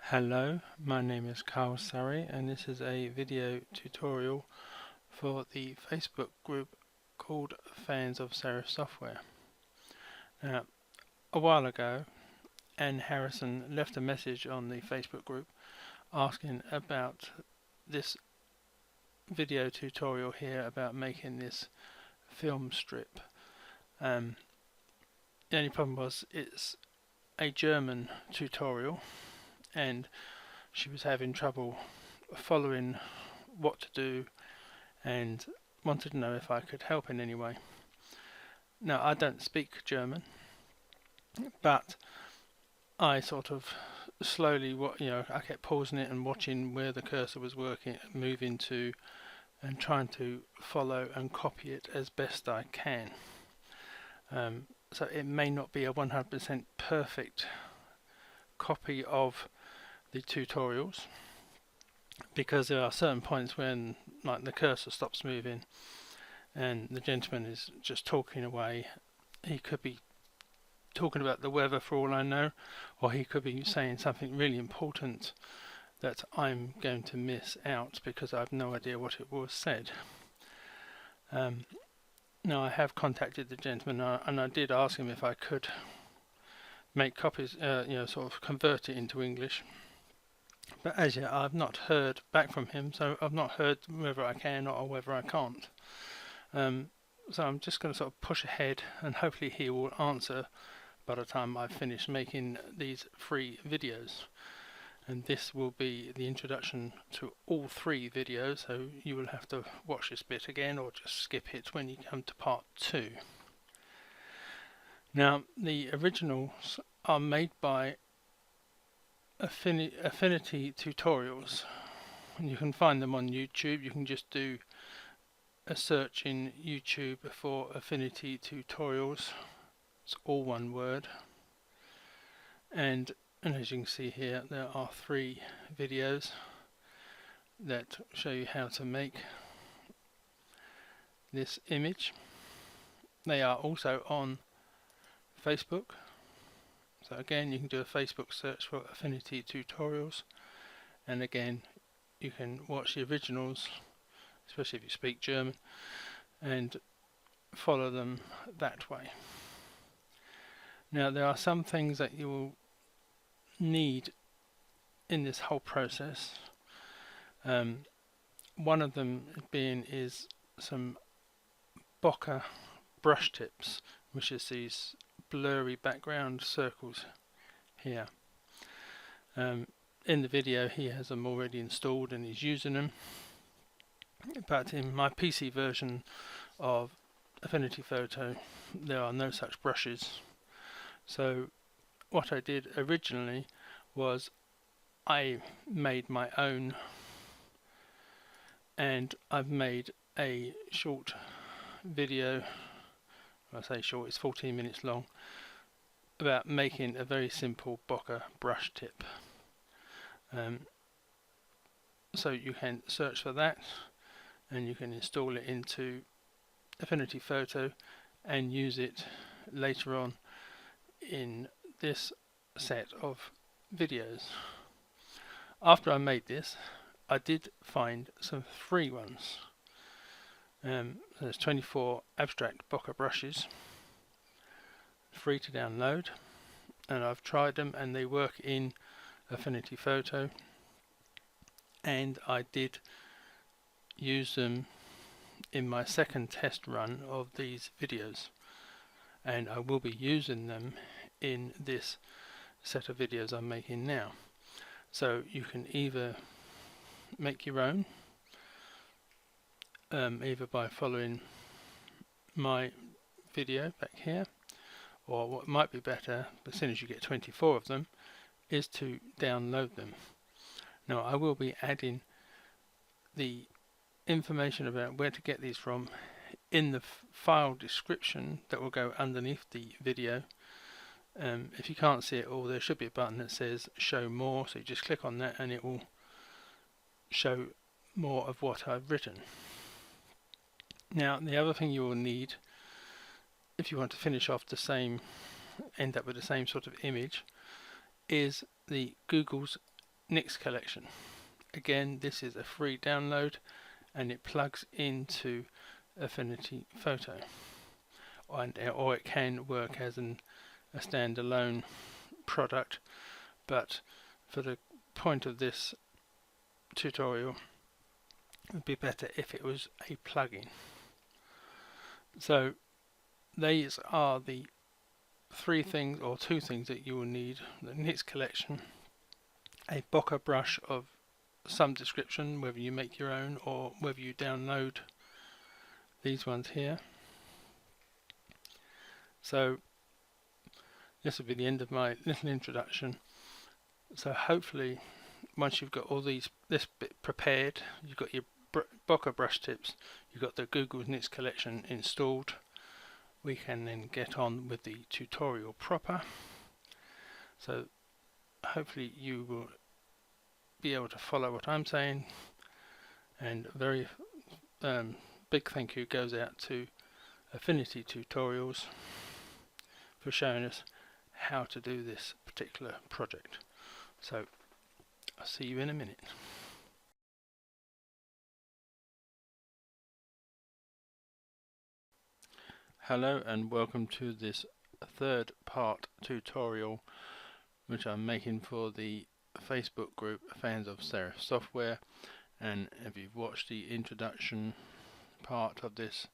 Hello, my name is Carl Surrey and this is a video tutorial for the Facebook group called Fans of Serif Software. Now, a while ago, Anne Harrison left a message on the Facebook group asking about this video tutorial here about making this film strip. The only problem was it's a German tutorial and she was having trouble following what to do and wanted to know if I could help in any way. Now, I don't speak German, but I sort of slowly, I kept pausing it and watching where the cursor was moving to, and trying to follow and copy it as best I can. So it may not be a 100% perfect copy of the tutorials, because there are certain points when the cursor stops moving and the gentleman is just talking away. He could be talking about the weather for all I know, or he could be saying something really important that I'm going to miss out because I have no idea what it was said. Now, I have contacted the gentleman and I did ask him if I could make copies, sort of convert it into English. But as yet I've not heard back from him, so I've not heard whether I can or whether I can't. So I'm just going to sort of push ahead and hopefully he will answer by the time I've finished making these 3 videos. And this will be the introduction to all 3 videos, so you will have to watch this bit again or just skip it when you come to part 2. Now, the originals are made by Affinitytutorials, and you can find them on YouTube. You can just do a search in YouTube for Affinitytutorials. It's all one word, and as you can see here, there are 3 videos that show you how to make this image. They are also on Facebook. So again, you can do a Facebook search for Affinitytutorials, and again you can watch the originals, especially if you speak German, and follow them that way. Now, there are some things that you will need in this whole process. One of them is some Bokeh brush tips, which is these blurry background circles here. In the video he has them already installed and he's using them, but in my PC version of Affinity Photo there are no such brushes. So what I did originally was I made my own, and I've made a short video. I say short, it's 14 minutes long, about making a very simple Bokeh brush tip. So you can search for that and you can install it into Affinity Photo and use it later on in this set of videos. After I made this, I did find some free ones. There's 24 abstract Bokeh brushes, free to download, and I've tried them and they work in Affinity Photo, and I did use them in my second test run of these videos, and I will be using them in this set of videos I'm making now. So you can either make your own, either by following my video back here, or what might be better, as soon as you get 24 of them, is to download them. Now, I will be adding the information about where to get these from in the file description that will go underneath the video. If you can't see it all, there should be a button that says show more, so you just click on that and it will show more of what I've written. Now, the other thing you will need, if you want to finish off the same, end up with the same sort of image, is the Google's Nix Collection. Again, this is a free download and it plugs into Affinity Photo, or it can work as a standalone product, but for the point of this tutorial it would be better if it was a plugin. So these are the three things or two things that you will need: the Nix Collection, a Bokeh brush of some description, whether you make your own or whether you download these ones here. So this will be the end of my little introduction. So hopefully once you've got all this bit prepared, you've got your Bokeh brush tips, you've got the Google Nix Collection installed, we can then get on with the tutorial proper. So hopefully you will be able to follow what I'm saying, and a very big thank you goes out to Affinity Tutorials for showing us how to do this particular project. So I'll see you in a minute. Hello and welcome to this third part tutorial which I'm making for the Facebook group Fans of Serif Software. And if you've watched the introduction part of this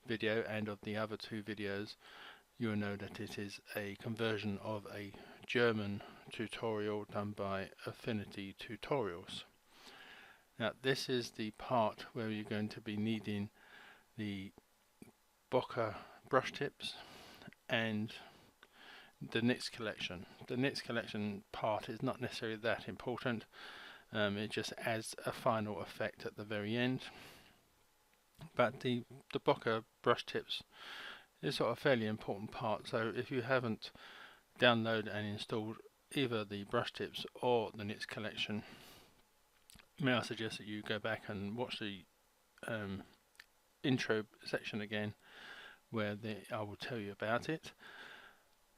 video and of the other two videos, you will know that it is a conversion of a German tutorial done by Affinity Tutorials. Now this is the part where you're going to be needing the Bokeh brush tips and the Nix Collection. The Nix Collection part is not necessarily that important, it just adds a final effect at the very end. But the Bokeh brush tips is sort of a fairly important part, so if you haven't downloaded and installed either the brush tips or the Nix Collection, may I suggest that you go back and watch the intro section again, where I will tell you about it,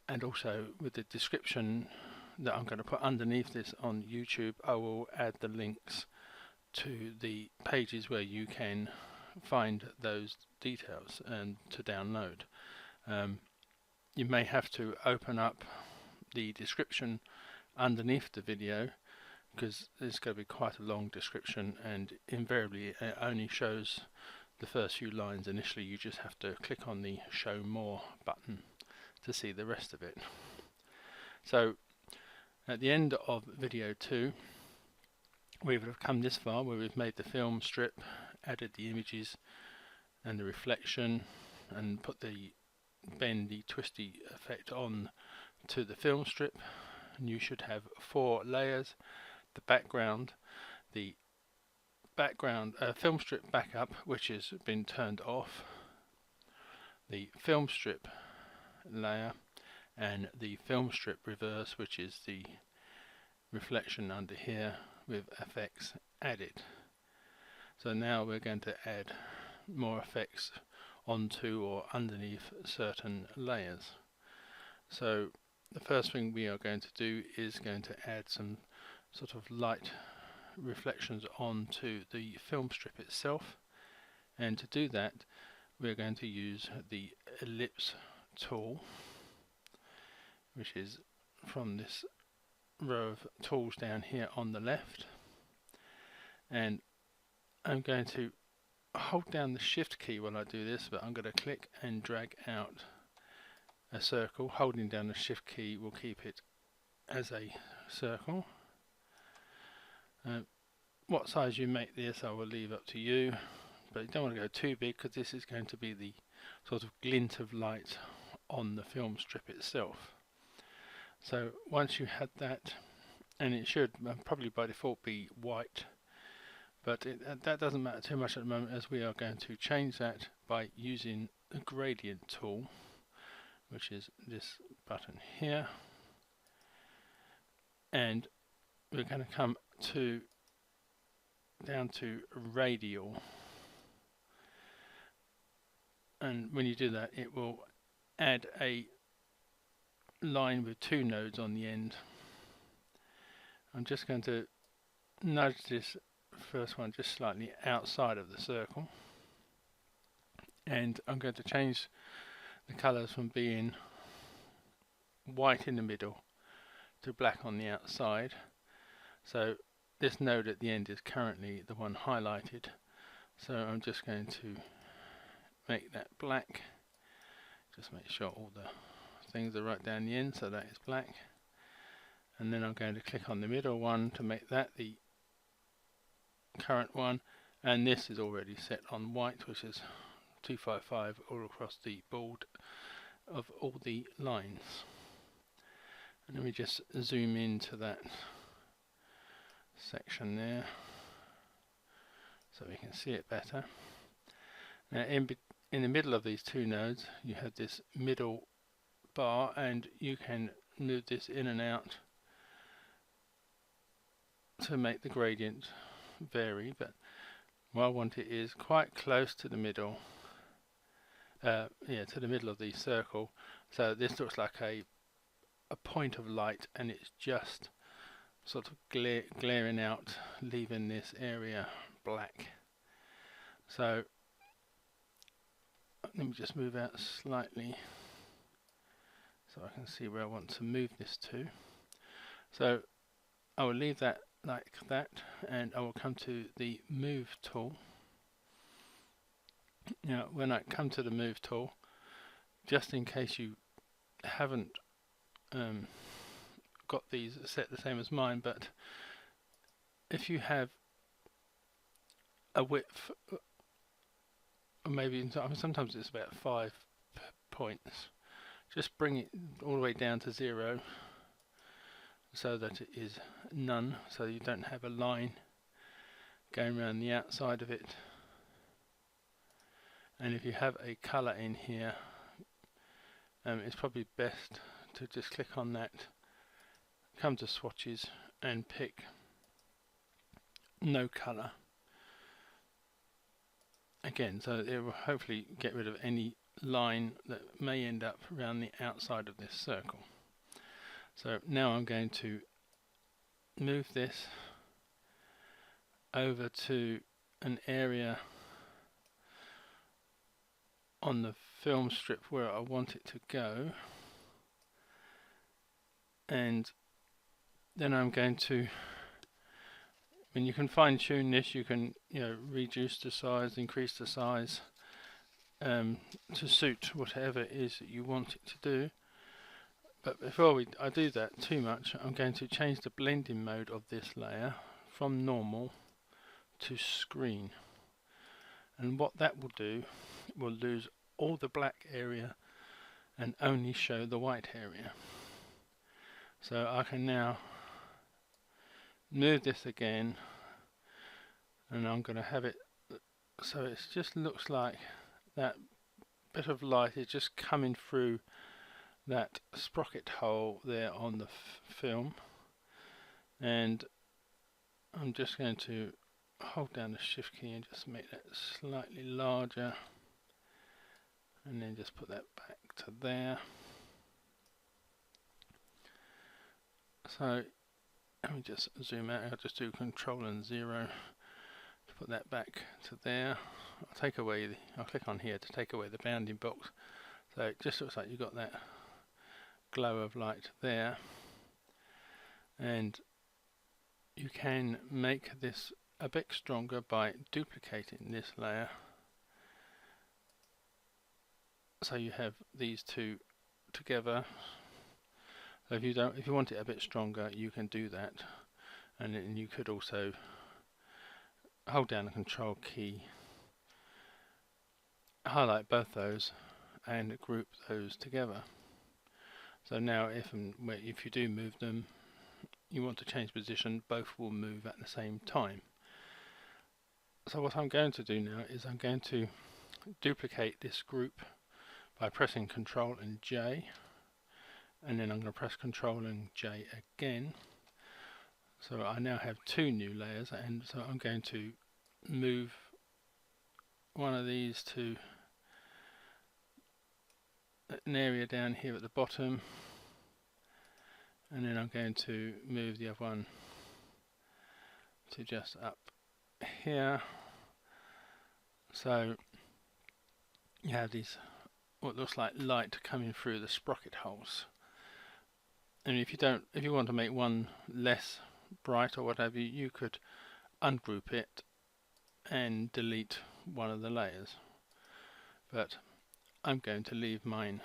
and also with the description that I'm going to put underneath this on YouTube, I will add the links to the pages where you can find those details and to download. You may have to open up the description underneath the video because there's going to be quite a long description, and invariably it only shows the first few lines initially. You just have to click on the show more button to see the rest of it. So at the end of video 2 we would have come this far, where we've made the film strip, added the images and the reflection, and put the bendy twisty effect on to the film strip. And you should have 4 layers: the background, the film strip backup, which has been turned off, the film strip layer, and the film strip reverse, which is the reflection under here with effects added. So now we're going to add more effects onto or underneath certain layers. So the first thing we are going to do is going to add some sort of light reflections onto the film strip itself, and to do that we're going to use the ellipse tool, which is from this row of tools down here on the left, and I'm going to hold down the shift key while I do this, but I'm going to click and drag out a circle. Holding down the shift key will keep it as a circle. What size you make this I will leave up to you, but you don't want to go too big because this is going to be the sort of glint of light on the film strip itself. So once you had that, and it should probably by default be white, but that doesn't matter too much at the moment, as we are going to change that by using the gradient tool, which is this button here, and we're going to come down to radial, and when you do that it will add a line with 2 nodes on the end. I'm just going to nudge this first one just slightly outside of the circle, and I'm going to change the colours from being white in the middle to black on the outside. So this node at the end is currently the one highlighted, so I'm just going to make that black. Just make sure all the things are right down the end, so that is black. And then I'm going to click on the middle one to make that the current one, and this is already set on white, which is 255 all across the board of all the lines. And let me just zoom into that section there so we can see it better. Now in the middle of these two nodes you have this middle bar, and you can move this in and out to make the gradient vary, but what I want it is quite close to the middle, to the middle of the circle, so this looks like a point of light, and it's just sort of glaring out, leaving this area black. So let me just move out slightly so I can see where I want to move this to. So I will leave that like that, and I will come to the move tool. Now when I come to the move tool, just in case you haven't got these set the same as mine, but if you have a width, or maybe sometimes it's about 5 points, just bring it all the way down to 0 so that it is none, so you don't have a line going around the outside of it. And if you have a colour in here, it's probably best to just click on that, come to swatches and pick no colour again, so it will hopefully get rid of any line that may end up around the outside of this circle. So now I'm going to move this over to an area on the film strip where I want it to go, and then I'm going to, when you can fine tune this, you can reduce the size, increase the size to suit whatever it is that you want it to do. But before I do that too much, I'm going to change the blending mode of this layer from normal to screen, and what that will do, it will lose all the black area and only show the white area. So I can now move this again, and I'm going to have it so it just looks like that bit of light is just coming through that sprocket hole there on the film, and I'm just going to hold down the shift key and just make that slightly larger, and then just put that back to there. So let me just zoom out. I'll just do Control and 0 to put that back to there. I'll click on here to take away the bounding box, so it just looks like you've got that glow of light there. And you can make this a bit stronger by duplicating this layer, so you have these two together. So if you want it a bit stronger, you can do that, and then you could also hold down the Control key, highlight both those, and group those together. So now if you do move them, you want to change position, both will move at the same time. So what I'm going to do now is I'm going to duplicate this group by pressing Control and J, and then I'm going to press Control and J again. So I now have two new layers, and so I'm going to move one of these to an area down here at the bottom, and then I'm going to move the other one to just up here. So you have these what looks like light coming through the sprocket holes. And if you want to make one less bright or whatever, you could ungroup it and delete one of the layers. But I'm going to leave mine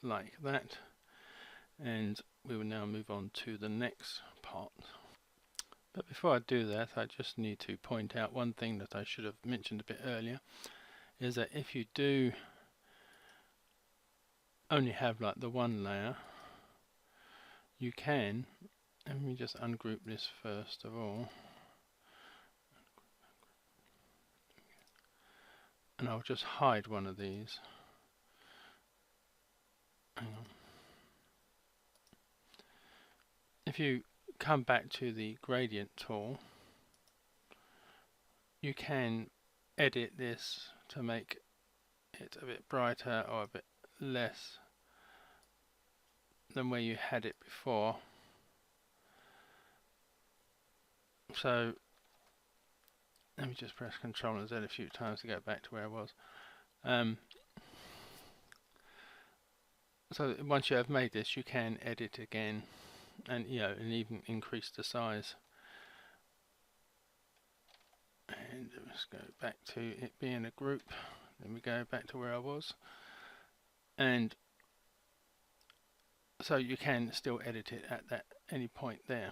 like that, and we will now move on to the next part. But before I do that, I just need to point out one thing that I should have mentioned a bit earlier, is that if you do only have like the one layer, you can, let me just ungroup this first of all, and I'll just hide one of these. Hang on. If you come back to the gradient tool, you can edit this to make it a bit brighter or a bit less than where you had it before. So let me just press Ctrl and Z a few times to go back to where I was. So once you have made this, you can edit again, and and even increase the size. And let's go back to it being a group. Then we go back to where I was, and so you can still edit it at any point there.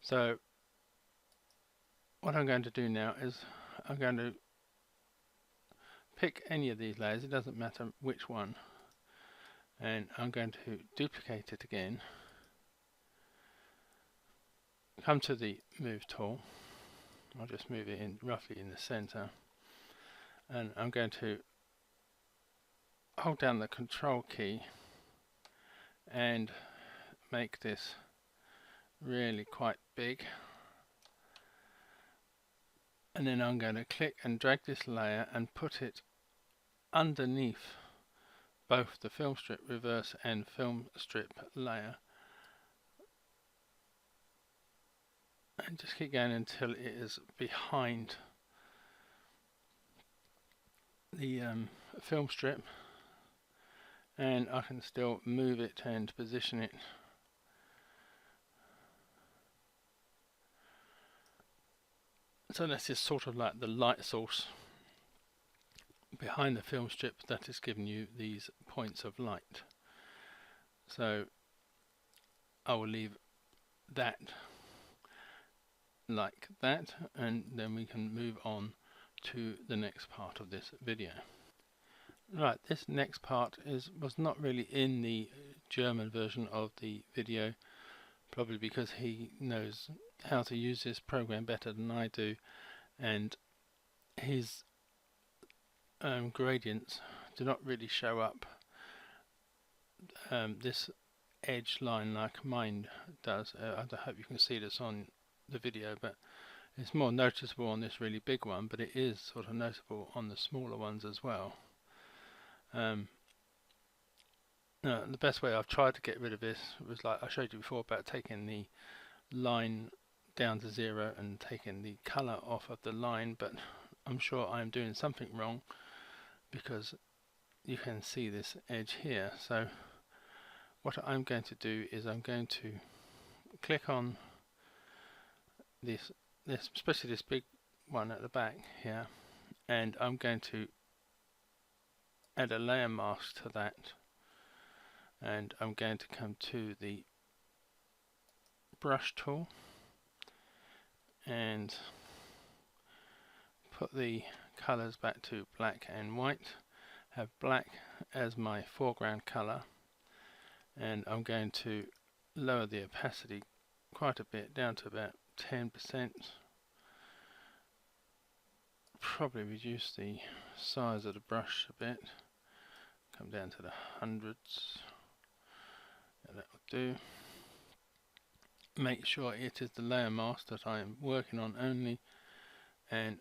So what I'm going to do now is I'm going to pick any of these layers, it doesn't matter which one, and I'm going to duplicate it again, come to the move tool, I'll just move it in roughly in the center, and I'm going to hold down the Control key and make this really quite big, and then I'm going to click and drag this layer and put it underneath both the film strip reverse and film strip layer, and just keep going until it is behind the film strip, and I can still move it and position it. So this is sort of like the light source behind the film strip that is giving you these points of light. So I will leave that like that, and then we can move on to the next part of this video. Right, this next part was not really in the German version of the video, probably because he knows how to use this program better than I do, and his gradients do not really show up this edge line like mine does. I hope you can see this on the video, but it's more noticeable on this really big one, but it is sort of noticeable on the smaller ones as well. The best way I've tried to get rid of this was like I showed you before about taking the line down to 0 and taking the color off of the line, but I'm sure I'm doing something wrong because you can see this edge here. So what I'm going to do is I'm going to click on this especially this big one at the back here, and I'm going to add a layer mask to that, and I'm going to come to the brush tool and put the colors back to black and white, have black as my foreground color, and I'm going to lower the opacity quite a bit down to about 10%, probably reduce the size of the brush a bit, come down to the hundreds, and that will do. Make sure it is the layer mask that I am working on only, and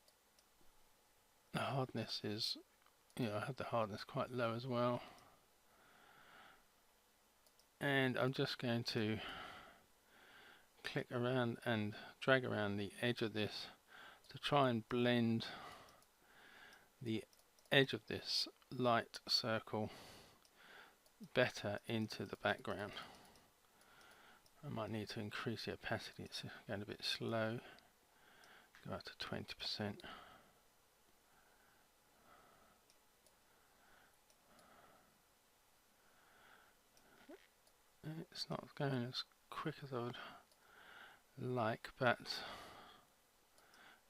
the hardness is, I have the hardness quite low as well, and I'm just going to click around and drag around the edge of this to try and blend the edge of this light circle better into the background. I might need to increase the opacity, it's going a bit slow. Go up to 20%. It's not going as quick as I would like, but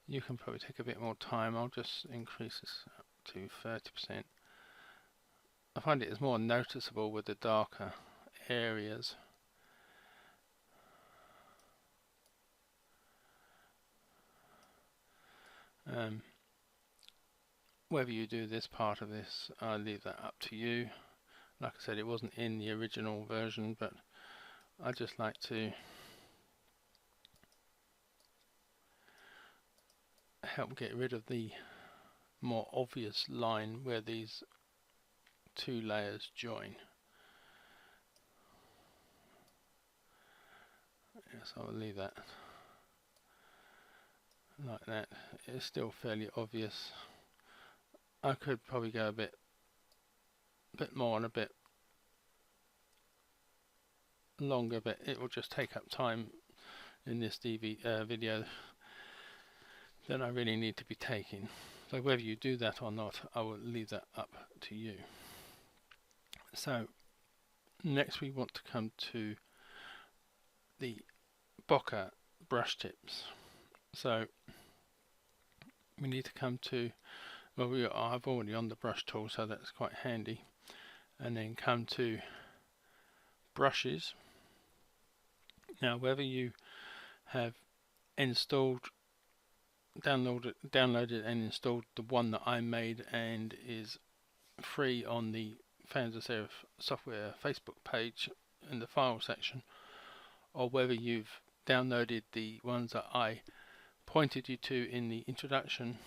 you can probably take a bit more time. I'll just increase this up to 30%. I find it is more noticeable with the darker areas. Whether you do this part of this, I'll leave that up to you. Like I said, it wasn't in the original version, but I just like to help get rid of the more obvious line where these two layers join. Yes, I'll leave that like that. It's still fairly obvious. I could probably go a bit more and a bit longer, but it will just take up time in this video than I really need to be taking. So whether you do that or not, I will leave that up to you. So next we want to come to the Bokeh brush tips. So we need to come to, well, I've already on the brush tool, so that's quite handy. And then come to brushes. Now whether you have downloaded and installed the one that I made and is free on the Fans of Serif Software Facebook page in the file section, or whether you've downloaded the ones that I pointed you to in the introduction,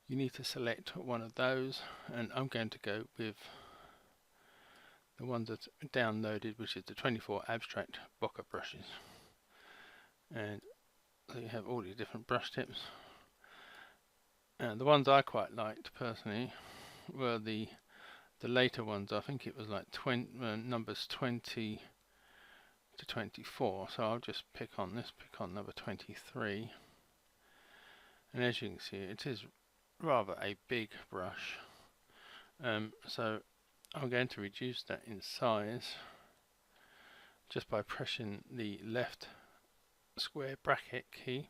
you need to select one of those, and I'm going to go with the ones that's downloaded, which is the 24 abstract Bokeh brushes. And so you have all these different brush tips, and the ones I quite liked personally were the later ones. I think it was like numbers 20 to 24, so I'll just pick on number 23, and as you can see, it is rather a big brush, so I'm going to reduce that in size just by pressing the left square bracket key.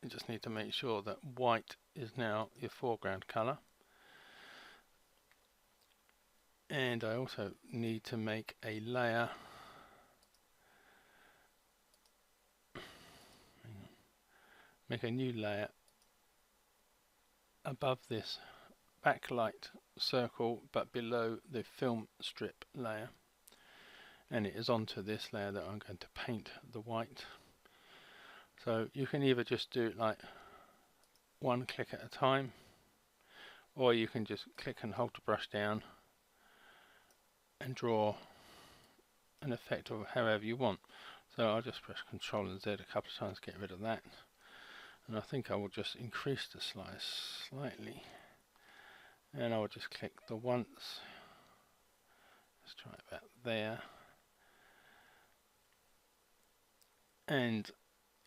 You just need to make sure that white is now your foreground colour, and I also need to make a layer make a new layer above this backlight circle but below the film strip layer, and it is onto this layer that I'm going to paint the white. So you can either just do it like one click at a time, or you can just click and hold the brush down and draw an effect of however you want. So I'll just press Ctrl and Z a couple of times to get rid of that, and I think I will just increase the size slightly, and I will just click the once. Let's try about there, and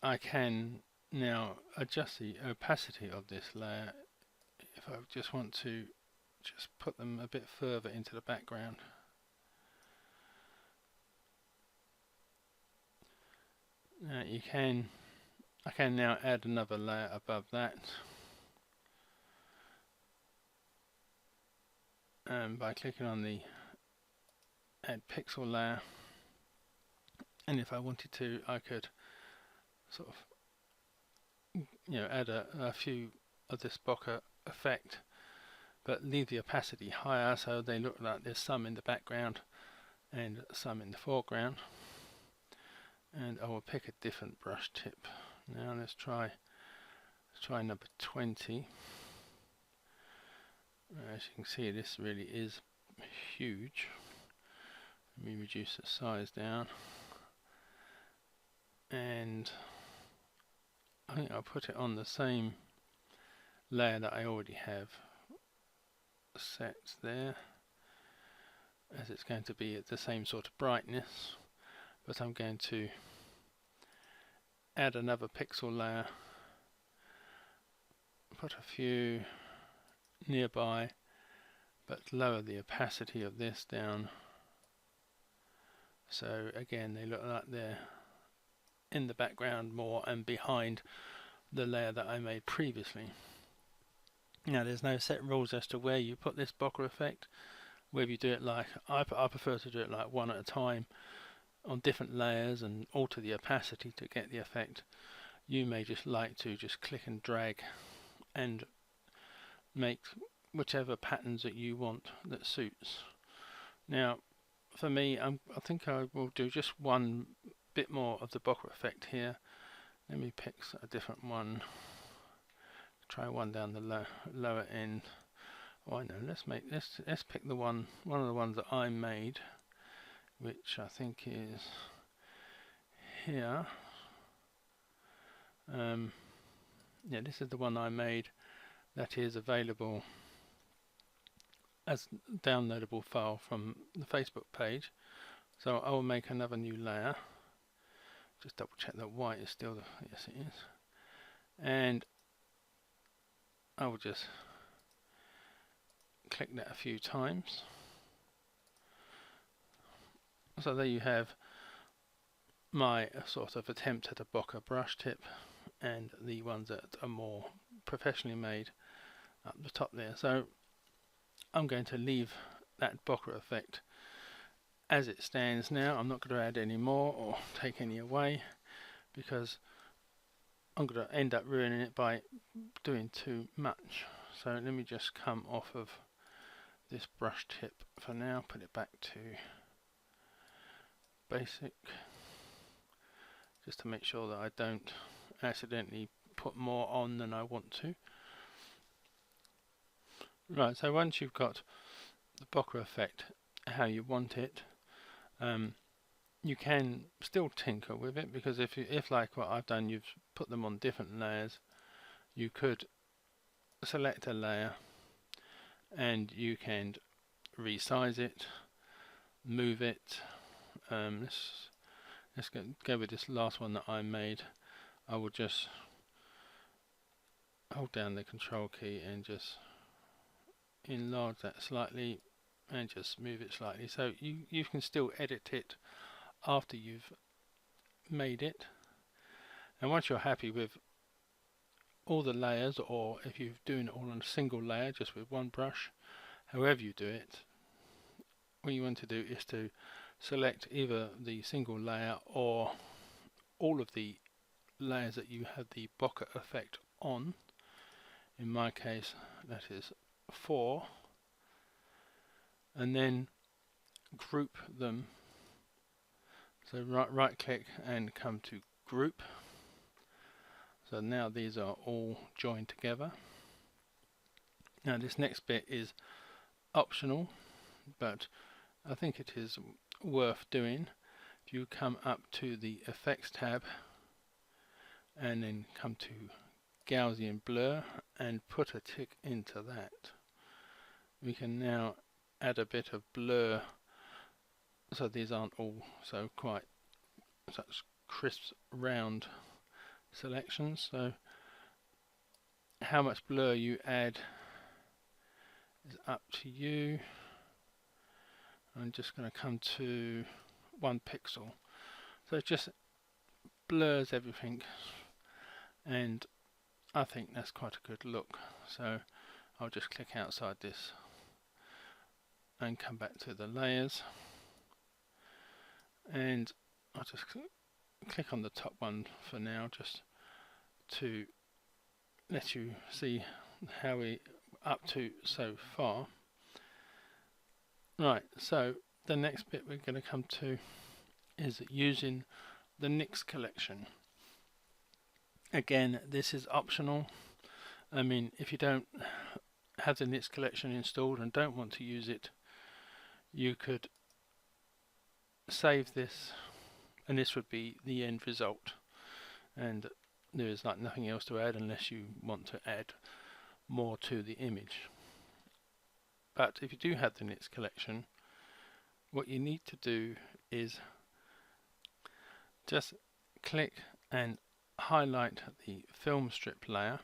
I can now adjust the opacity of this layer if I just want to just put them a bit further into the background. Now I can now add another layer above that, by clicking on the add pixel layer, and if I wanted to, I could sort of add a few of this Bokeh effect, but leave the opacity higher so they look like there's some in the background and some in the foreground. And I will pick a different brush tip. Now let's try number 20. As you can see, this really is huge, Let me reduce the size down, and I think I'll put it on the same layer that I already have set there, as it's going to be at the same sort of brightness, but I'm going to add another pixel layer, put a few nearby, but lower the opacity of this down, so again they look like they're in the background more and behind the layer that I made previously. Now there's no set rules as to where you put this bokeh effect, whether you do it like, I prefer to do it like one at a time on different layers and alter the opacity to get the effect. You may just like to just click and drag and make whichever patterns that you want that suits. Now for me, I think I will do just one bit more of the bokeh effect here. Let me pick a different one. Try one down the lower end. Oh, I know. Let's pick the one of the ones that I made, which I think is here. Yeah, this is the one I made that is available as downloadable file from the Facebook page. So I will make another new layer. Just double check that white is still yes it is. And I will just click that a few times. So there you have my sort of attempt at a bokeh brush tip, and the ones that are more professionally made up the top there. So I'm going to leave that bokeh effect as it stands now. I'm not going to add any more or take any away, because I'm going to end up ruining it by doing too much. So let me just come off of this brush tip for now, put it back to basic, just to make sure that I don't accidentally put more on than I want to. Right, so once you've got the bokeh effect how you want it, you can still tinker with it, because if like what I've done, you've put them on different layers, you could select a layer and you can resize it, move it. Let's go with this last one that I made. I will just hold down the control key and just enlarge that slightly and just move it slightly, so you can still edit it after you've made it. And once you're happy with all the layers, or if you're doing it all on a single layer just with one brush, however you do it, what you want to do is to select either the single layer or all of the layers that you have the bokeh effect on. In my case that is 4, and then group them. So right click and come to group. So now these are all joined together. Now this next bit is optional, but I think it is worth doing. If you come up to the effects tab and then come to Gaussian blur and put a tick into that, we can now add a bit of blur, so these aren't all so quite such crisp round selections. So how much blur you add is up to you. I'm just going to come to 1 pixel, so it just blurs everything, and I think that's quite a good look. So I'll just click outside this and come back to the layers, and I'll just click on the top one for now, just to let you see how we're up to so far. Right, so the next bit we're going to come to is using the Nix Collection. Again, this is optional. I mean, if you don't have the Nix Collection installed and don't want to use it, you could save this, and this would be the end result, and there is like nothing else to add unless you want to add more to the image. But if you do have the Nix collection, what you need to do is just click and highlight the film strip layer,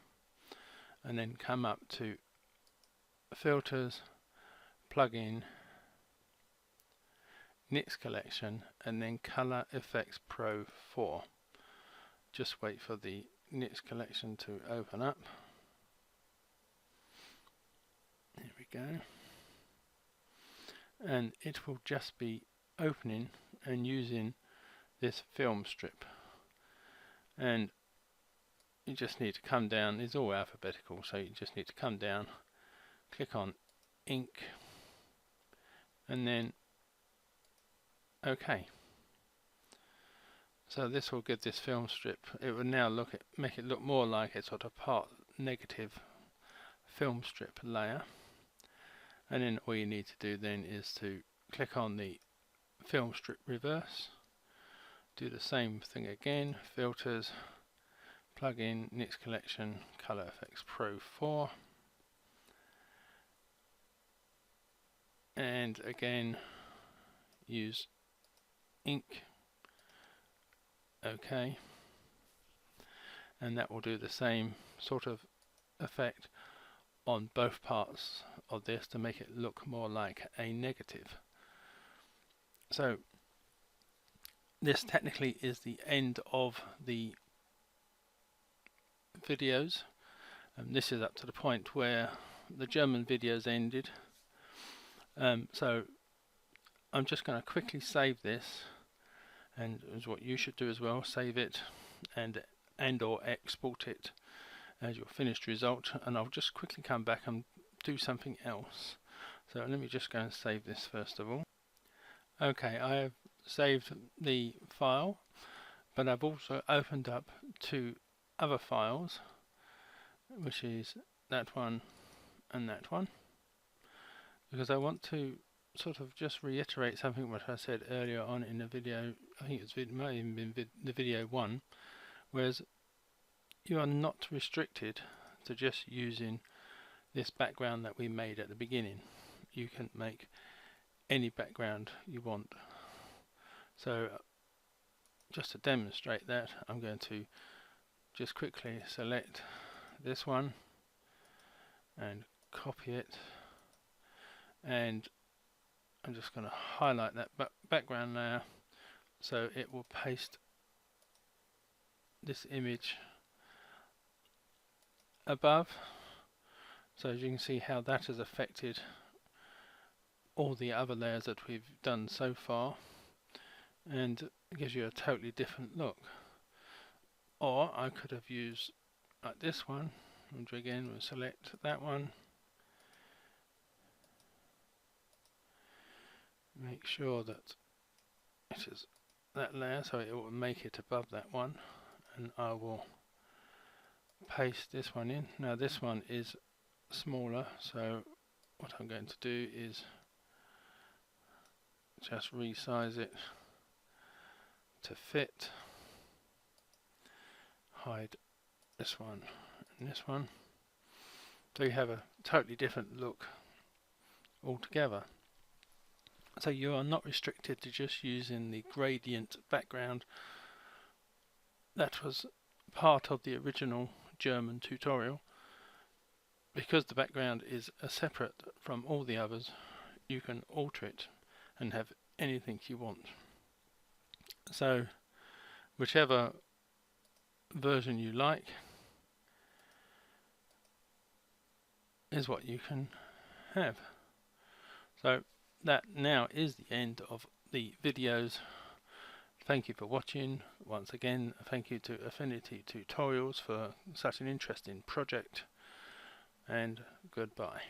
and then come up to filters, plugin, Nix collection, and then color effects Pro 4. Just wait for the Nix collection to open up. There we go. And it will just be opening and using this film strip. And you just need to come down, it's all alphabetical, so you just need to come down, click on ink, and then OK. So this will give this film strip, it will now make it look more like a sort of part negative film strip layer. And then all you need to do then is to click on the film strip reverse, do the same thing again, filters, plugin, Nix collection, color effects Pro 4, and again use ink, OK, and that will do the same sort of effect on both parts of this to make it look more like a negative. So this technically is the end of the videos, and this is up to the point where the German videos ended. So I'm just going to quickly save this, and is what you should do as well, save it and or export it as your finished result, and I'll just quickly come back and do something else. So let me just go and save this first of all. Okay, I have saved the file, but I've also opened up two other files, which is that one and that one, because I want to sort of just reiterate something what I said earlier on in the video. I think it might even been the video 1, whereas you are not restricted to just using this background that we made at the beginning. You can make any background you want. So just to demonstrate that, I'm going to just quickly select this one and copy it, and I'm just going to highlight that background layer so it will paste this image above. So as you can see how that has affected all the other layers that we've done so far, and it gives you a totally different look. Or I could have used like this one, and again we'll select that one, make sure that it is that layer so it will make it above that one, and I will paste this one in. Now this one is smaller, so what I'm going to do is just resize it to fit, hide this one and this one, so you have a totally different look altogether. So you are not restricted to just using the gradient background that was part of the original German tutorial. Because the background is separate from all the others, you can alter it and have anything you want. So whichever version you like is what you can have. So that now is the end of the videos. Thank you for watching. Once again, thank you to Affinity Tutorials for such an interesting project, and goodbye.